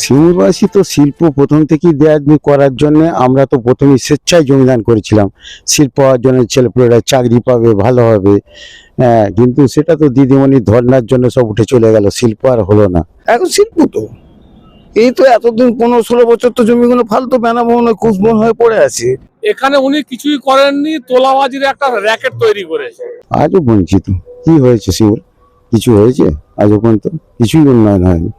সিঙ্গুরবাসী তো শিল্প প্রথম থেকেই দেয়া করার জন্য আমরা তো প্রথমে স্বেচ্ছায় জমিদান করেছিলাম। শিল্প হওয়ার জন্য ছেলেপুলেরা চাকরি পাবে, ভালো হবে। হ্যাঁ, কিন্তু সেটা তো দিদিমণি ধর্নার জন্য সব উঠে চলে গেল, শিল্প আর হলো না। এখন শিল্প তো এই তো এতদিন 15-16 বছর তো জমিগুলো ফালতু বেনাবন কুসবন হয়ে পড়ে আছে। এখানে উনি কিছুই করেননি, তোলাবাজির একটা র্যাকেট তৈরি করেছে। আজও বঞ্চিত। কি হয়েছে শিবুর? কিছু হয়েছে? আজও পর্যন্ত কিছুই উন্নয়ন হয়নি।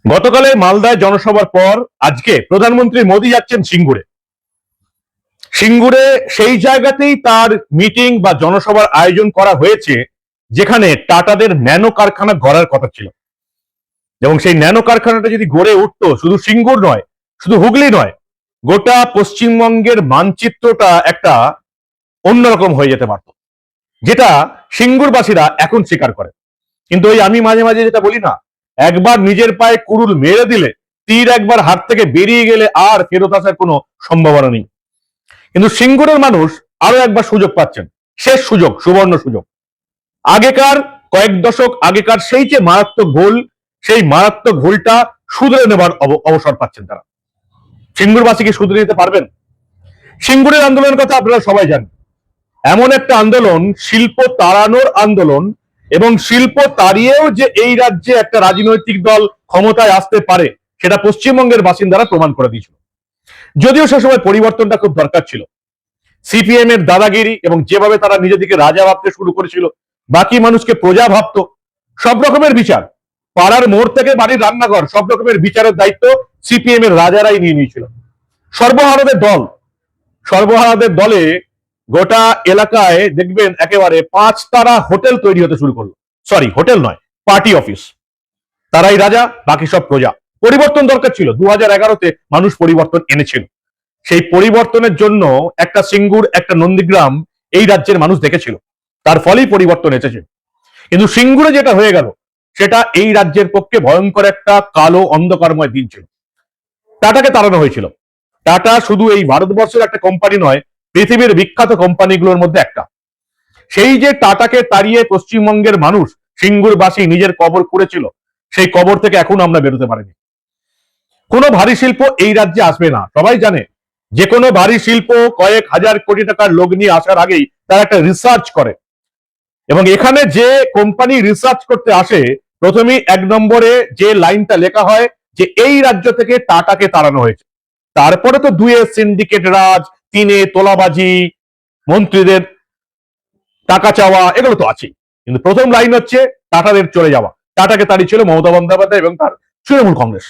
গতকালের মালদায় জনসভার পর আজকে প্রধানমন্ত্রী মোদী যাচ্ছেন সিঙ্গুরে। সিঙ্গুরে সেই জায়গাতেই তার মিটিং বা জনসভার আয়োজন করা হয়েছে যেখানে টাটাদের ন্যানো কারখানা গড়ার কথা ছিল। এবং সেই ন্যানো কারখানাটা যদি গড়ে উঠতো, শুধু সিঙ্গুর নয়, শুধু হুগলি নয়, গোটা পশ্চিমবঙ্গের মানচিত্রটা একটা অন্যরকম হয়ে যেতে পারত, যেটা সিঙ্গুরবাসীরা এখন স্বীকার করে। কিন্তু ওই আমি মাঝে মাঝে যেটা বলি না, একবার নিজের পায়ে কুড়ুল মেরে দিলে তীর একবার হাত থেকে বেরিয়ে গেলে আর ফেরত আসার কোনো সম্ভাবনা নেই। কিন্তু সিঙ্গুরের মানুষ আরো একবার সুযোগ পাচ্ছেন, শেষ সুযোগ, সুবর্ণ সুযোগ। আগেকার কয়েক দশক আগেকার সেই যে মারাত্মক ভুল, সেই মারাত্মক ভুলটা শুধরে নেবার অবসর পাচ্ছেন তারা। সিঙ্গুরবাসী কি শুধরে নিতে পারবেন? সিঙ্গুরের আন্দোলনের কথা আপনারা সবাই জানেন। এমন একটা আন্দোলন, শিল্প তাড়ানোর আন্দোলন, এবং শিল্প তাড়িয়েও যে এই রাজ্যে একটা রাজনৈতিক দল ক্ষমতায় আসতে পারে সেটা পশ্চিমবঙ্গের বাসিন্দারা প্রমাণ করে দিয়েছিল। যদিও সে সময় পরিবর্তনটা খুব দরকার ছিল। সিপিএম এর দাদাগিরি এবং যেভাবে তারা নিজেদেরকে রাজা ভাবতে শুরু করেছিল, বাকি মানুষকে প্রজা ভাবতো, সব রকমের বিচার, পাড়ার মোড় থেকে বাড়ির রান্নাঘর, সব রকমের বিচারের দায়িত্ব সিপিএম এর রাজারাই নিয়ে নিয়েছিল। সর্বহারাদের দল, সর্বহারাদের দলে গোটা এলাকায় দেখবেন একেবারে 5 তারা হোটেল তৈরি হতে শুরু করলো। সরি, হোটেল নয়, পার্টি অফিস। তারাই রাজা, বাকি সব প্রজা। পরিবর্তন দরকার ছিল। 2011-তে মানুষ পরিবর্তন এনেছিল। সেই পরিবর্তনের জন্য একটা সিঙ্গুর, একটা নন্দীগ্রাম এই রাজ্যের মানুষ দেখেছিল, তার ফলেই পরিবর্তন এসেছে। কিন্তু সিঙ্গুরে যেটা হয়ে গেল সেটা এই রাজ্যের পক্ষে ভয়ঙ্কর একটা কালো অন্ধকারময় দিন ছিল। টাটাকে তাড়ানো হয়েছিল। টাটা শুধু এই ভারতবর্ষের একটা কোম্পানি নয়, পৃথিবীর বিখ্যাত কোম্পানিগুলোর মধ্যে একটা। সেই যে টাটাকে তাড়িয়ে পশ্চিমবঙ্গের মানুষ, সিঙ্গুরবাসী নিজের কবর করেছিল, সেই কবর থেকে এখন আমরা বেরোতে পারিনি। কোনো ভারী শিল্প এই রাজ্যে আসবে না। সবাই জানে যে কোনো ভারী শিল্প কয়েক হাজার কোটি টাকার লোক নিয়ে আসার আগেই তারা একটা রিসার্চ করে, এবং এখানে যে কোম্পানি রিসার্চ করতে আসে প্রথমেই 1 নম্বরে যে লাইনটা লেখা হয় যে এই রাজ্য থেকে টাটাকে তাড়ানো হয়েছে। তারপরে তো 2-এ সিন্ডিকেট রাজ, 3-এ তোলাবাজি, মন্ত্রীদের টাকা চাওয়া, এগুলো তো আছেই। কিন্তু প্রথম লাইন হচ্ছে টাটাদের চলে যাওয়া। টাটাকে তাড়িয়েছিল মমতা বন্দ্যোপাধ্যায় এবং তার তৃণমূল কংগ্রেস।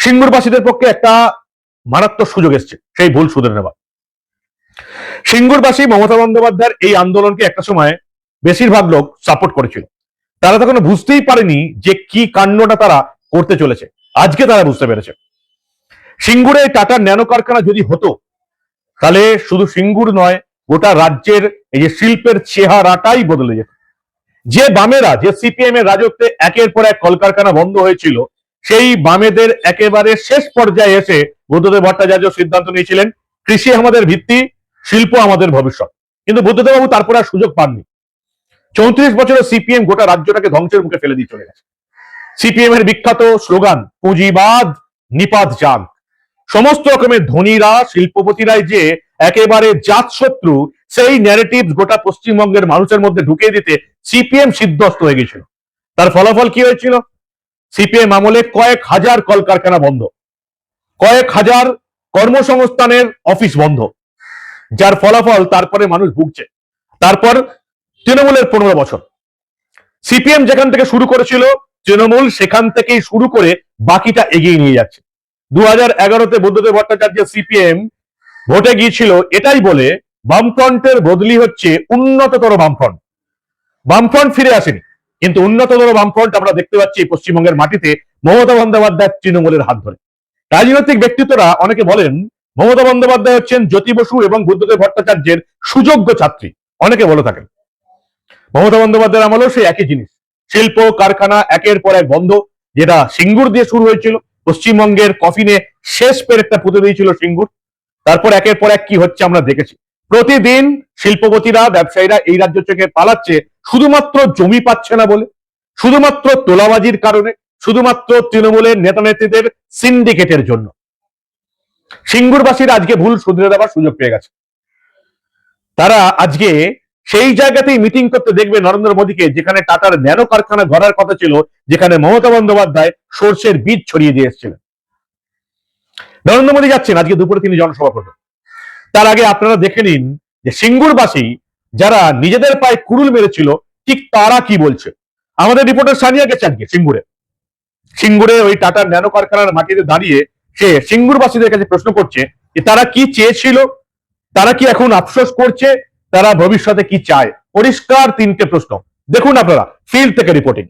সিঙ্গুরবাসীদের পক্ষে একটা মারাত্মক সুযোগ এসছে সেই ভুল শুধরে নেওয়া। সিঙ্গুরবাসী মমতা বন্দ্যোপাধ্যায়ের এই আন্দোলনকে একটা সময় বেশিরভাগ লোক সাপোর্ট করেছিল। তারা তখন বুঝতেই পারেনি যে কি কাণ্ডটা তারা করতে চলেছে। আজকে তারা বুঝতে পেরেছে। সিঙ্গুরে টাটার ন্যানো কারখানা যদি হতো, তাহলে শুধু সিঙ্গুর নয়, গোটা রাজ্যের এই যে শিল্পের চেহারাটাই বদলে যেত। যে বামেরা, যে সিপিএম এর রাজত্বে একের পর এক কলকারখানা বন্ধ হয়েছিল, সেই বামেদের একেবারে শেষ পর্যায়ে এসে বুদ্ধদেব ভট্টাচার্য সিদ্ধান্ত নিয়েছিলেন কৃষি আমাদের ভিত্তি, শিল্প আমাদের ভবিষ্যৎ। কিন্তু বুদ্ধদেব বাবু তারপরে আর সুযোগ পাননি। 34 বছরের সিপিএম গোটা রাজ্যটাকে ধ্বংসের মুখে ফেলে দিয়ে চলে গেছে। সিপিএম এর বিখ্যাত স্লোগান পুঁজিবাদ নিপাত যান। সমস্ত রকমের ধনীরা, শিল্পপতিরাই যে একেবারে জাত শত্রু, সেই ন্যারেটিভ গোটা পশ্চিমবঙ্গের মানুষের মধ্যে ঢুকিয়ে দিতে সিপিএম সিদ্ধস্ত হয়ে গেছিল। তার ফলাফল কি হয়েছিল? সিপিএম আমলে কয়েক হাজার কলকারখানা বন্ধ, কয়েক হাজার কর্মসংস্থানের অফিস বন্ধ, যার ফলাফল তারপরে মানুষ ভুগছে। তারপর তৃণমূলের 15 বছর, সিপিএম যেখান থেকে শুরু করেছিল, তৃণমূল সেখান থেকেই শুরু করে বাকিটা এগিয়ে নিয়ে যাচ্ছে। 2011-তে বুদ্ধদেব ভট্টাচার্য সিপিএম ভোটে গিয়েছিল এটাই বলে বামফ্রন্টের বদলি হচ্ছে উন্নততর বামফ্রন্ট। বামফ্রন্ট ফিরে আসেনি, কিন্তু উন্নততর বামফ্রন্ট আমরা দেখতে পাচ্ছি পশ্চিমবঙ্গের মাটিতে মমতা বন্দ্যোপাধ্যায় তৃণমূলের হাত ধরে। রাজনৈতিক ব্যক্তিত্বরা অনেকে বলেন মমতা বন্দ্যোপাধ্যায় হচ্ছেন জ্যোতি বসু এবং বুদ্ধদেব ভট্টাচার্যের সুযোগ্য ছাত্রী, অনেকে বলে থাকেন। মমতা বন্দ্যোপাধ্যায়ের আমলেও সেই একই জিনিস। শিল্প কারখানা একের পর এক বন্ধ, যেটা সিঙ্গুর দিয়ে শুরু হয়েছিল। পশ্চিমবঙ্গের কফিনে শেষ পেরেকটা পুঁতে দিয়েছিল সিঙ্গুর। তারপর একের পর এক কি হচ্ছে আমরা দেখেছি। প্রতিদিন শিল্পপতিরা, ব্যবসায়ীরা এই রাজ্য থেকে পালাচ্ছে শুধুমাত্র জমি পাচ্ছে না বলে, শুধুমাত্র তোলাবাজির কারণে, শুধুমাত্র তৃণমূলের নেতা নেত্রীদের সিন্ডিকেটের জন্য। সিঙ্গুরবাসীরা আজকে ভুল শুধরে দেওয়ার সুযোগ পেয়ে গেছে। তারা আজকে সেই জায়গাতেই মিটিং করতে দেখবে নরেন্দ্র মোদীকে, যেখানে টাটার ন্যানো কারখানা গড়ার কথা ছিল, যেখানে মমতা বন্দ্যোপাধ্যায় সর্ষের বীজ ছড়িয়ে দিয়ে এসেছিলেন। নরেন্দ্র মোদী যাচ্ছেন, আজকে দুপুরে তিনি জনসভা করবেন। তার আগে আপনারা দেখে নিন যে সিঙ্গুরবাসী যারা নিজেদের পায়ে কুড়ুল মেরেছিল, ঠিক তারা কি বলছে। আমাদের রিপোর্টার সানিয়া গেছে আজকে সিঙ্গুরে ওই টাটার ন্যানো কারখানার মাটিতে দাঁড়িয়ে সে সিঙ্গুরবাসীদের কাছে প্রশ্ন করছে যে তারা কি চেয়েছিল, তারা কি এখন আফসোস করছে, তারা ভবিষ্যতে কি চায়। পরিষ্কার তিনটে প্রশ্ন, দেখুন আপনারা ফিল্ড থেকে রিপোর্টিং।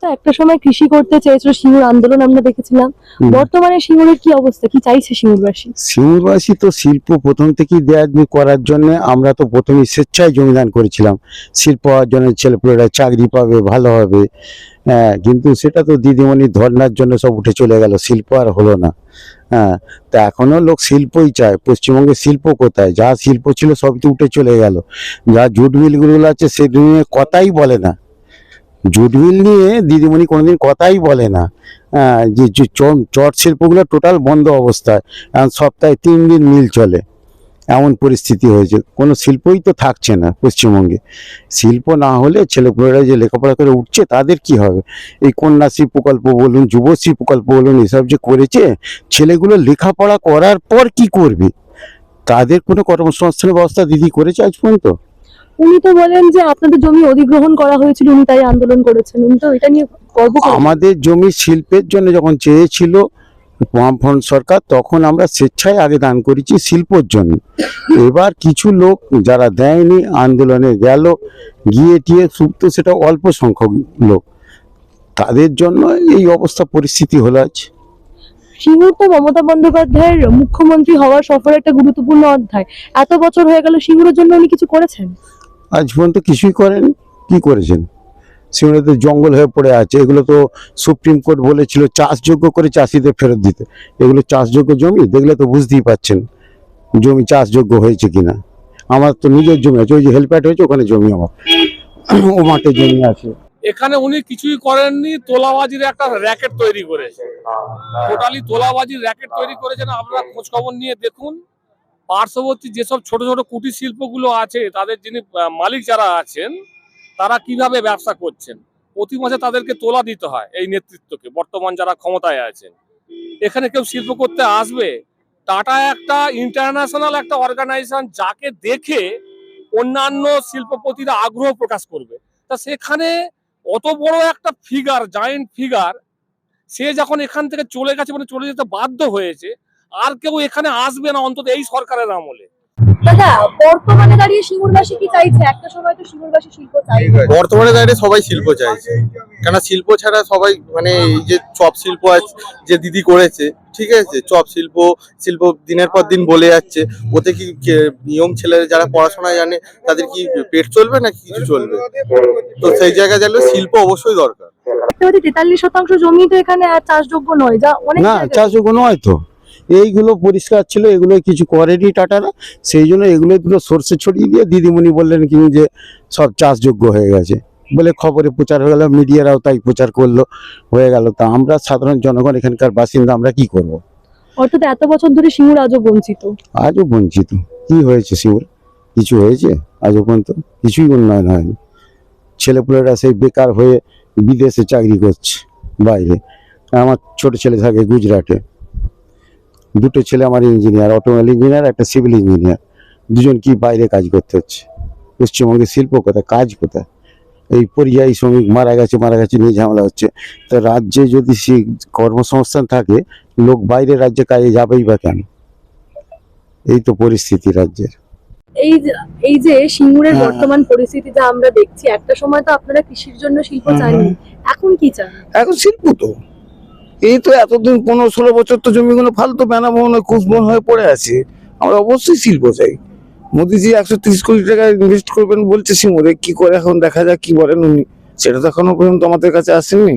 একটা সময় কৃষি করতে চেয়েছিল, সিঙ্গুর আন্দোলন আমরা দেখেছিলাম। বর্তমানে সিঙ্গুরের কি অবস্থা, কি চাইছে সিঙ্গুরবাসী? সিঙ্গুরবাসী তো শিল্প প্রথম থেকেই দেয়া করার জন্য আমরা তো প্রথমে স্বেচ্ছায় জমিদান করেছিলাম, শিল্প অর্জনের ছেলেপুলেরা চাকরি পাবে, ভালো হবে। হ্যাঁ, কিন্তু সেটা তো দিদিমণির ধর্নার জন্য সব উঠে চলে গেল, শিল্প আর হলো না। হ্যাঁ, তা এখনো লোক শিল্পই চায়। পশ্চিমবঙ্গে শিল্প কোথায়? যা শিল্প ছিল সবই তো উঠে চলে গেল। যা জুট মিলগুলো আছে সেগুলো নিয়ে কথাই বলে না। জুট মিল নিয়ে দিদিমণি কোনোদিন কথাই বলে না। যে চট শিল্পগুলো টোটাল বন্ধ অবস্থায়, এখন সপ্তাহে 3 দিন মিল চলে, এমন পরিস্থিতি হয়েছে। কোনো শিল্পই তো থাকছে না পশ্চিমবঙ্গে। শিল্প না হলে ছেলেপুলেরা যে লেখাপড়া করে উঠছে তাদের কি হবে? এই কন্যাশ্রী প্রকল্প বলুন, যুবশ্রী প্রকল্প বলুন, এসব যে করেছে, ছেলেগুলো লেখাপড়া করার পর কি করবে? তাদের কোনো কর্মসংস্থানের ব্যবস্থা দিদি করেছে আজ পর্যন্ত? উনি তো বলেন যে আপনাদের জমি অধিগ্রহণ করা হয়েছিল, উনি তাই আন্দোলন করেছেন। উনি তো এটা নিয়ে গর্ব করেন। আমাদের জমি শিল্পের জন্য যখন চেয়েছিল বামফ্রন্ট সরকার, তখন আমরা স্বেচ্ছায় আগে দান করেছি শিল্পর জন্য। এবার কিছু লোক যারা দেয়নি, আন্দোলনে গেল, গিয়ে টিয়ে সুপ্ত, সেটা অল্প সংখ্যক লোক, তাদের জন্য এই অবস্থা পরিস্থিতি হলো আজ। সিঙ্গুর তো মমতা বন্দ্যোপাধ্যায়ের মুখ্যমন্ত্রী হওয়ার সফরে একটা গুরুত্বপূর্ণ অধ্যায়। এত বছর হয়ে গেল, সিঙ্গুরের জন্য উনি কিছু করেছেন? আজ পর্যন্ত কিছুই করেন। কি করেছেন? সেগুলো তো জঙ্গল হয়ে পড়ে আছে। এগুলো তো সুপ্রিম কোর্ট বলেছিল চাষযোগ্য করে চাষিদের ফেরত দিতে। এগুলো চাষযোগ্য জমি, দেখলে তো বুঝতেই পাচ্ছেন জমি চাষযোগ্য হয়েছে কিনা। আমার তো নিজের জমি আছে, ওই যে হেলপ্যাড হয়েছে ওখানে জমি আমার, ও মাঠে জমি আছে। এখানে উনি কিছুই করেননি, তোলাবাজির একটা র্যাকেট তৈরি করেছে। টোটালি তোলাবাজির র্যাকেট তৈরি করেছেন। আপনারা খোঁজ খবর নিয়ে দেখুন, পার্শ্ববর্তী যেসব ছোট ছোট কুটির শিল্পগুলো আছে, তাদের যিনি মালিক যারা আছেন, তারা কিভাবে ব্যবসা করছেন। প্রতি মাসে তাদেরকে তোলা দিতে হয় এই নেতৃত্বকে, বর্তমান যারা ক্ষমতায় আছেন। এখানে কেউ শিল্প করতে আসবে? টাটা একটা ইন্টারন্যাশনাল একটা অর্গানাইজেশন, যাকে দেখে অন্যান্য শিল্পপতিরা আগ্রহ প্রকাশ করবে। তা সেখানে অত বড় একটা ফিগার, জায়েন্ট ফিগার, সে যখন এখান থেকে চলে গেছে, মানে চলে যেতে বাধ্য হয়েছে, আর কেউ এখানে আসবে না, অন্তত এই সরকারের আমলে। দাদা, বর্তমানে দাঁড়িয়ে সিঙ্গুরবাসী কি চাইছে? একটা সময় তো সিঙ্গুরবাসী শিল্প চাইছে। বর্তমানে দাঁড়িয়ে সবাই শিল্প চাইছে, কেন শিল্প ছাড়া সবাই, মানে এই যে চপ শিল্প আছে যে দিদি করেছে, ঠিক আছে, চপ শিল্প দিনের পর দিন বলে যাচ্ছে, ওতে কি নিয়ম ছেলেরা যারা পড়াশোনা জানে তাদের কি পেট চলবে না কিছু চলবে? তো সেই জায়গায় গেলে শিল্প অবশ্যই দরকার। 43% জমি তো এখানে আর চাষযোগ্য নয়, যা অনেক না, জায়গায়। চাষযোগ্য নয় তো। এইগুলো পরিষ্কার ছিল, এগুলো কিছু করেনি টাটারা, সেই জন্য এগুলো দুটো সর্ষে ছড়িয়ে দিয়ে দিদিমণি বললেন কি যে সব চাষযোগ্য হয়ে গেছে বলে খবরে প্রচার হয়ে গেল, মিডিয়ারাও তাই প্রচার করলো, হয়ে গেল। তা আমরা সাধারণ জনগণ, এখানকার বাসিন্দা, আমরা কি করব? অর্থাৎ এত বছর ধরে সিঙ্গুর আজও বঞ্চিত। আজও বঞ্চিত। কি হয়েছে সিঙ্গুর? কিছু হয়েছে? আজও পর্যন্ত কিছুই উন্নয়ন হয়নি। ছেলেপুলেরা সেই বেকার হয়ে বিদেশে চাকরি করছে, বাইরে। আমার ছোট ছেলে থাকে গুজরাটে, দুটো ছেলে আমার ইঞ্জিনিয়ার, অটোমোবাইল ইঞ্জিনিয়ার, একটা সিভিল ইঞ্জিনিয়ার, দুজন কি বাইরে কাজ করতে হচ্ছে। পশ্চিমবঙ্গে শিল্প কোথায়, কাজ কোথায়? এই পরিযায়ী শ্রমিক মারা গেছে নিয়ে ঝামেলা হচ্ছে। তো রাজ্যে যদি কর্মসংস্থান থাকে, লোক বাইরে রাজ্যে কাজে যাবেই বা কেন? এই তো পরিস্থিতি রাজ্যের। এই যে সিঙ্গুরের হ্যাঁ। বর্তমান পরিস্থিতি যা আমরা দেখছি, একটা সময় তো আপনারা কৃষির জন্য শিল্প চাননি, এখন কি চান? এখন শিল্প তো এই তো এতদিন 15-16 বছর তো জমিগুলো ফালতু বেনাবন কুচবন হয়ে পড়ে আছে। আমরা অবশ্যই শিল্প চাই। মোদিজি 130 কোটি টাকা ইনভেস্ট করবেন বলছে সিঙ্গুরে, কি করে এখন দেখা যাক কি বলেন উনি, সেটা তো এখনো পর্যন্ত আমাদের কাছে আসেনি।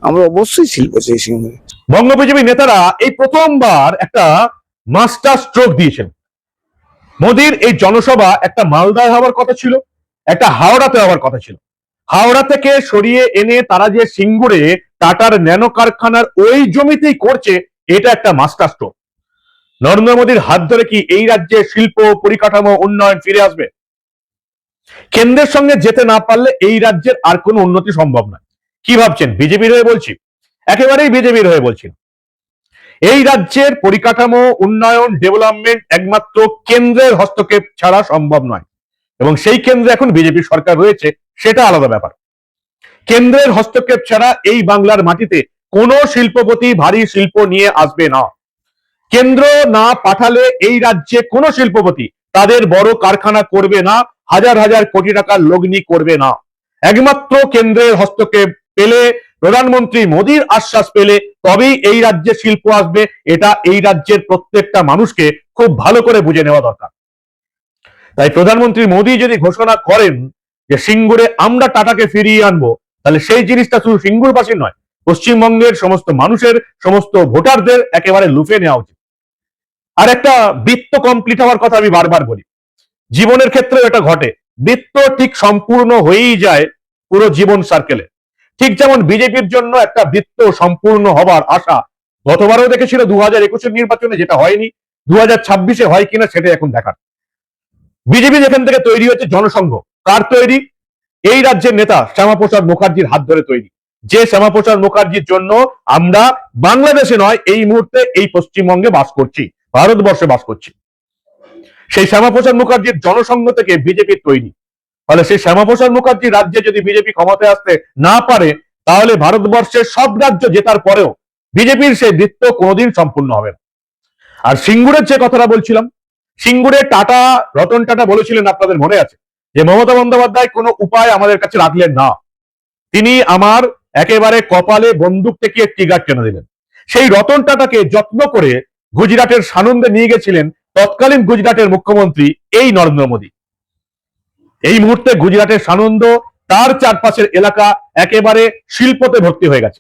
আমরা অবশ্যই শিল্প চাই সিঙ্গুরে। বঙ্গ বিজেপি নেতারা এই প্রথমবার একটা মাস্টার স্ট্রোক দিয়েছেন। মোদির এই জনসভা একটা মালদায় হওয়ার কথা ছিল, একটা হাওড়াতে হওয়ার কথা ছিল। হাওড়া থেকে সরিয়ে এনে তারা যে সিঙ্গুরে টাটার ন্যানো কারখানার ওই জমিতেই করছে, এটা একটা মাস্টার স্ট্রোক। নরেন্দ্র মোদীর হাত ধরে কি এই রাজ্যে শিল্প পরিকাঠামো উন্নয়ন ফিরে আসবে? কেন্দ্রের সঙ্গে যেতে না পারলে এই রাজ্যের আর কোনো উন্নতি সম্ভব নয়। কি ভাবছেন বিজেপির হয়ে বলছি? একেবারেই বিজেপির হয়ে বলছি না। এই রাজ্যের পরিকাঠামো উন্নয়ন ডেভেলপমেন্ট একমাত্র কেন্দ্রের হস্তক্ষেপ ছাড়া সম্ভব নয়, এবং সেই কেন্দ্রে এখন বিজেপি সরকার রয়েছে, সেটা আলাদা ব্যাপার। কেন্দ্রের হস্তক্ষেপ ছাড়া এই বাংলার মাটিতে কোনো শিল্পপতি ভারী শিল্প নিয়ে আসবে না। কেন্দ্র না পাঠালে এই রাজ্যে কোনো শিল্পপতি তাদের বড় কারখানা করবে না, হাজার হাজার কোটি টাকার লগ্নি করবে না। একমাত্র কেন্দ্রের হস্তক্ষেপ পেলে, প্রধানমন্ত্রী মোদীর আশ্বাস পেলে তবেই এই রাজ্যে শিল্প আসবে। এটা এই রাজ্যের প্রত্যেকটা মানুষকে খুব ভালো করে বুঝে নেওয়া দরকার। তাই প্রধানমন্ত্রী মোদী যদি ঘোষণা করেন যে সিঙ্গুরে আমরা টাটাকে ফিরিয়ে আনবো, তাহলে সেই জিনিসটা শুধু সিঙ্গুরবাসীর নয়, পশ্চিমবঙ্গের সমস্ত মানুষের, সমস্ত ভোটারদের একেবারে লুফে নেওয়া উচিত। আর একটা বৃত্ত কমপ্লিট হওয়ার কথা আমি বারবার বলি, জীবনের ক্ষেত্রে এটা ঘটে, বৃত্ত ঠিক সম্পূর্ণ হয়েই যায় পুরো জীবন সার্কেলে। ঠিক যেমন বিজেপির জন্য একটা বৃত্ত সম্পূর্ণ হবার আশা গতবারও দেখেছিল 2021-এর নির্বাচনে, যেটা হয়নি, 2026-এ হয় কিনা সেটা এখন দেখার। বিজেপি যেখান থেকে তৈরি হয়েছে জনসংঘ, কার তৈরি? এই রাজ্যের নেতা শ্যামাপ্রসাদ মুখার্জির হাত ধরে তৈরি। যে শ্যামাপ্রসাদ মুখার্জির জন্য আমরা বাংলাদেশে নয়, এই মুহূর্তে এই পশ্চিমবঙ্গে বাস করছি, ভারতবর্ষে বাস করছি। সেই শ্যামাপ্রসাদ মুখার্জির জনসংঘ থেকে বিজেপি তৈরি। ফলে সেই শ্যামাপ্রসাদ মুখার্জি রাজ্যে যদি বিজেপি ক্ষমতায় আসতে না পারে, তাহলে ভারতবর্ষের সব রাজ্য জেতার পরেও বিজেপির সেই বৃত্ত কোনোদিন সম্পূর্ণ হবে না। আর সিঙ্গুরের যে কথাটা বলছিলাম, সিঙ্গুরে টাটা, রতন টাটা বলেছিলেন, আপনাদের মনে আছে, যে মমতা বন্দ্যোপাধ্যায় কোনো উপায় আমাদের কাছে রাখলেন না, তিনি আমার একেবারে কপালে বন্দুক টেকিয়ে ট্রিগার টেনে দিলেন। সেই রতন টাটাকে যত্ন করে গুজরাটের সানন্দে নিয়ে গেছিলেন তৎকালীন গুজরাটের মুখ্যমন্ত্রী এই নরেন্দ্র মোদী। এই মুহূর্তে গুজরাটের সানন্দ, তার চারপাশের এলাকা একেবারে শিল্পতে ভর্তি হয়ে গেছে।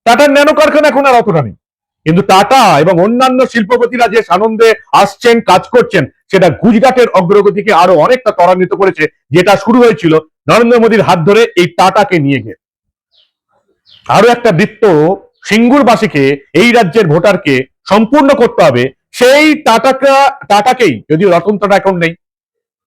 টাটার ন্যানো কারখানা এখন আর অতটা নেই, কিন্তু টাটা এবং অন্যান্য শিল্পপতিরা যে সানন্দে আসছেন, কাজ করছেন, সেটা গুজরাটের অগ্রগতিকে আরো অনেকটা ত্বরান্বিত করেছে, যেটা শুরু হয়েছিল নরেন্দ্র মোদীর হাত ধরে এই টাটাকে নিয়ে গিয়ে। আরো একটা বৃত্ত সিঙ্গুরবাসীকে, এই রাজ্যের ভোটারকে সম্পূর্ণ করতে হবে। সেই টাটাকেই, যদিও রতন টাটা এখন নেই,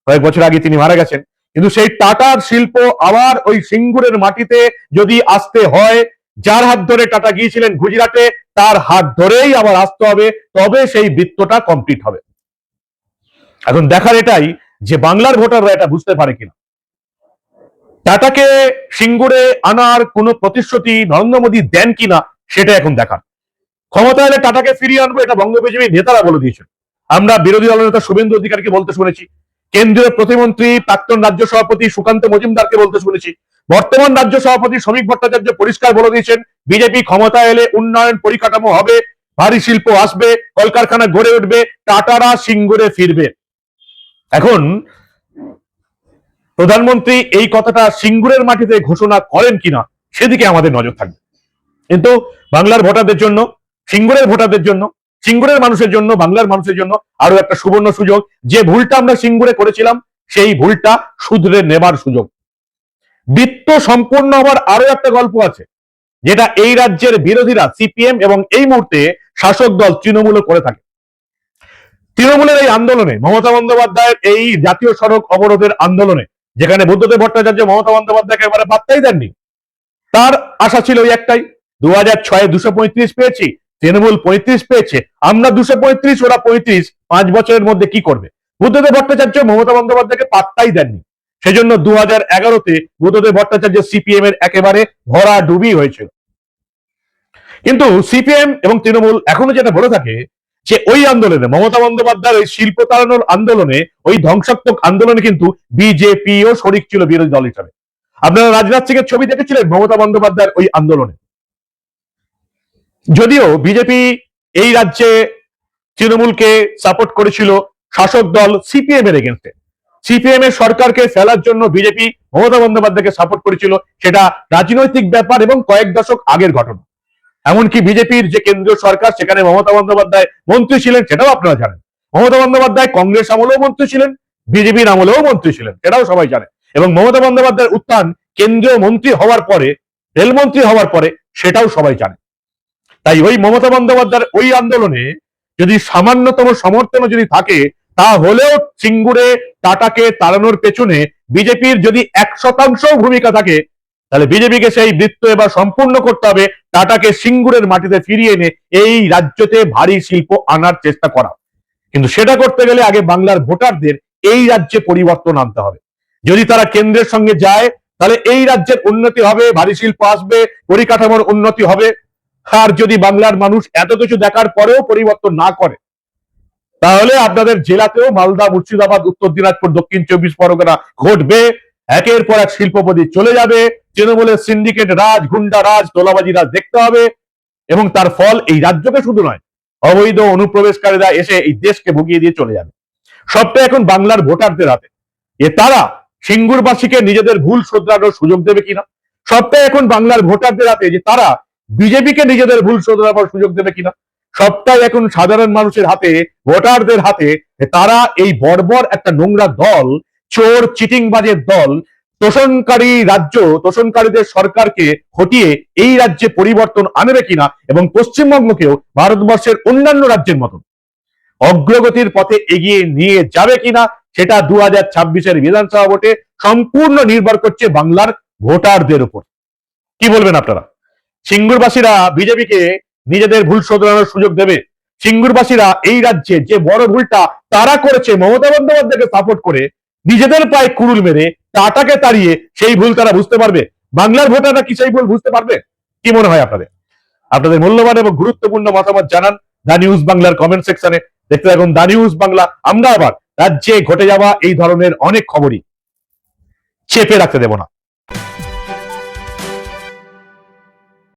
কয়েক বছর আগে তিনি মারা গেছেন, কিন্তু সেই টাটার শিল্প আবার ওই সিঙ্গুরের মাটিতে যদি আসতে হয়, যার হাত ধরে টাটা গিয়েছিলেন গুজরাটে, তার হাত ধরেই আবার আসতে হবে, তবে সেই বৃত্তটা কমপ্লিট হবে। এখন দেখার এটাই যে বাংলার ভোটাররা এটা বুঝতে পারে কিনা। টাটাকে সিঙ্গুরে আনার কোন প্রতিশ্রুতি নরেন্দ্র মোদী দেন কিনা, সেটা এখন দেখার। ক্ষমতা এলে টাটাকে ফিরিয়ে আনবো, এটা বঙ্গ বিজেপির নেতারা বলে দিয়েছেন। আমরা বিরোধী দলনেতা শুভেন্দু অধিকারীকে বলতে শুনেছি, কেন্দ্রীয় প্রতিমন্ত্রী প্রাক্তন রাজ্য সভাপতি সুকান্ত মজুমদারকে বলতে শুনেছি, বর্তমান রাজ্য সভাপতি শ্রমিক ভট্টাচার্য পরিষ্কার বলে দিয়েছেন, বিজেপি ক্ষমতা এলে উন্নয়ন পরিকাঠামো হবে, ভারী শিল্প আসবে, কলকারখানা গড়ে উঠবে, টাটারা সিঙ্গুরে ফিরবে। এখন প্রধানমন্ত্রী এই কথাটা সিঙ্গুরের মাটিতে ঘোষণা করেন কিনা, সেদিকে আমাদের নজর থাকবে। কিন্তু বাংলার ভোটারদের জন্য, সিঙ্গুরের ভোটারদের জন্য, সিঙ্গুরের মানুষের জন্য, বাংলার মানুষের জন্য আরো একটা সুবর্ণ সুযোগ। যে ভুলটা আমরা সিঙ্গুরে করেছিলাম, সেই ভুলটা শুধরে নেবার সুযোগ। বৃত্ত সম্পূর্ণ হবার আরো একটা গল্প আছে, যেটা এই রাজ্যের বিরোধীরা সিপিএম এবং এই মুহূর্তে শাসক দল তৃণমূল করে থাকে। তৃণমূলের এই আন্দোলনে, মমতা বন্দ্যোপাধ্যায়ের এই জাতীয় সড়ক অবরোধের আন্দোলনে, যেখানে বুদ্ধদেব ভট্টাচার্য মমতা বন্দ্যোপাধ্যায়কে একেবারে পাত্তাই দেননি, তার আশা ছিল ওই একটাই, 2006-এ 235 পেয়েছি, তৃণমূল 35 পেয়েছে, আমরা 235, ওরা 35, 5 বছরের মধ্যে কি করবে? বুদ্ধদেব ভট্টাচার্য মমতা বন্দ্যোপাধ্যায়কে পাত্তাই দেননি। সেজন্য 2011-তে বুদ্ধদেব ভট্টাচার্য সিপিএম এর একেবারে ভরা ডুবি হয়েছিল। কিন্তু সিপিএম এবং তৃণমূল এখনো যেটা বলে থাকে, যে ওই আন্দোলনে, মমতা বন্দ্যোপাধ্যায়ের ওই শিল্প তাড়ানোর আন্দোলনে, ওই ধ্বংসাত্মক আন্দোলনে কিন্তু বিজেপিও শরিক ছিল বিরোধী দল হিসাবে। আপনারা রাজনাথ সিং এর ছবি দেখেছিলেন মমতা বন্দ্যোপাধ্যায়ের ওই আন্দোলনে। যদিও বিজেপি এই রাজ্যে তৃণমূলকে সাপোর্ট করেছিল, শাসক দল সিপিএম এর এগেন্স্টে, সিপিএম এর সরকারকে ফেলার জন্য বিজেপি মমতা বন্দ্যোপাধ্যায়কে সাপোর্ট করেছিল, সেটা রাজনৈতিক ব্যাপার এবং কয়েক দশক আগের ঘটনা। এমনকি বিজেপির যে কেন্দ্রীয় সরকার, সেখানে মমতা বন্দ্যোপাধ্যায় মন্ত্রী ছিলেন, সেটাও আপনারা জানেন। মমতা বন্দ্যোপাধ্যায় কংগ্রেস আমলেও মন্ত্রী ছিলেন, বিজেপির আমলেও মন্ত্রী ছিলেন, এটাও সবাই জানে। এবং মমতা বন্দ্যোপাধ্যায়ের উত্থান কেন্দ্রীয় মন্ত্রী হওয়ার পরে রেলমন্ত্রী হওয়ার পরে সেটাও সবাই জানে। তাই ওই মমতা বন্দ্যোপাধ্যায়ের ওই আন্দোলনে যদি সামান্যতম সমর্থনও যদি থাকে, তাহলেও সিঙ্গুরে টাটাকে তাড়ানোর পেছনে বিজেপির যদি 1% ভূমিকা থাকে, তাহলে বিজেপিকে সেই বৃত্ত এবার সম্পূর্ণ করতে হবে, টাটাকে সিঙ্গুরের মাটিতে ফিরিয়ে এনে এই রাজ্যতে ভারী শিল্প আনার চেষ্টা করা। কিন্তু সেটা করতে গেলে আগে বাংলার ভোটারদের এই রাজ্যে পরিবর্তন আনতে হবে। যদি তারা কেন্দ্রের সঙ্গে যায়, তাহলে এই রাজ্যের উন্নতি হবে, ভারী শিল্প আসবে, পরিকাঠামোর উন্নতি হবে। আর যদি বাংলার মানুষ এত কিছু দেখার পরেও পরিবর্তন না করে, তাহলে আপনাদের জেলাতেও মালদা, মুর্শিদাবাদ, উত্তর দিনাজপুর, দক্ষিণ 24 পরগনা ঘটবে। একের পর এক শিল্পপতি চলে যাবে, তৃণমূলের সিন্ডিকেট রাজ, গুন্ডা রাজ, তোলাবাজি রাজ দেখতে হবে, এবং তার ফল এই রাজ্যকে শুধু নয়, অবৈধ অনুপ্রবেশকারীরা এসে এই দেশকে ভুগিয়ে দিয়ে চলে যাবে। সবটা এখন বাংলার ভোটারদের হাতে। তারা সিঙ্গুরবাসীকে নিজেদের ভুল শোধরানোর সুযোগ দেবে কিনা, সবটাই এখন বাংলার ভোটারদের হাতে, যে তারা বিজেপিকে নিজেদের ভুল শোধরানোর সুযোগ দেবে কিনা। সবটাই এখন সাধারণ মানুষের হাতে, ভোটারদের হাতে। তারা এই বর্বর একটা নোংরা দল, চোর চিটিংবাজের দল, তোষণকারী রাজ্য, তোষণকারীদের সরকারকে হটিয়ে এই রাজ্যে পরিবর্তন আনবে কিনা, এবং পশ্চিমবঙ্গকেও ভারতবর্ষের অন্যান্য রাজ্যের মতন অগ্রগতির পথে এগিয়ে নিয়ে যাবে কিনা, সেটা 2026-এর বিধানসভা ভোটে সম্পূর্ণ নির্ভর করছে বাংলার ভোটারদের উপর। কি বলবেন আপনারা? সিঙ্গুরবাসীরা বিজেপিকে নিজেদের ভুল শোধরানোর সুযোগ দেবে? সিঙ্গুরবাসীরা এই রাজ্যে যে বড় ভুলটা তারা করেছে, মমতা বন্দ্যোপাধ্যায়কে সাপোর্ট করে নিজেদের পায়ে কুড়ুল মেরে টাটাকে তাড়িয়ে, সেই ভুল তারা বুঝতে পারবে? বাংলার ভোটাররা কি সেই ভুল বুঝতে পারবে? কি মনে হয় আপনাদের? আপনাদের মূল্যবান এবং গুরুত্বপূর্ণ মতামত জানান দা নিউজ বাংলার কমেন্ট সেকশনে। দেখতে থাকুন দা নিউজ বাংলা। আমরা আবার রাজ্যে ঘটে যাওয়া এই ধরনের অনেক খবরই চেপে রাখতে দেব না।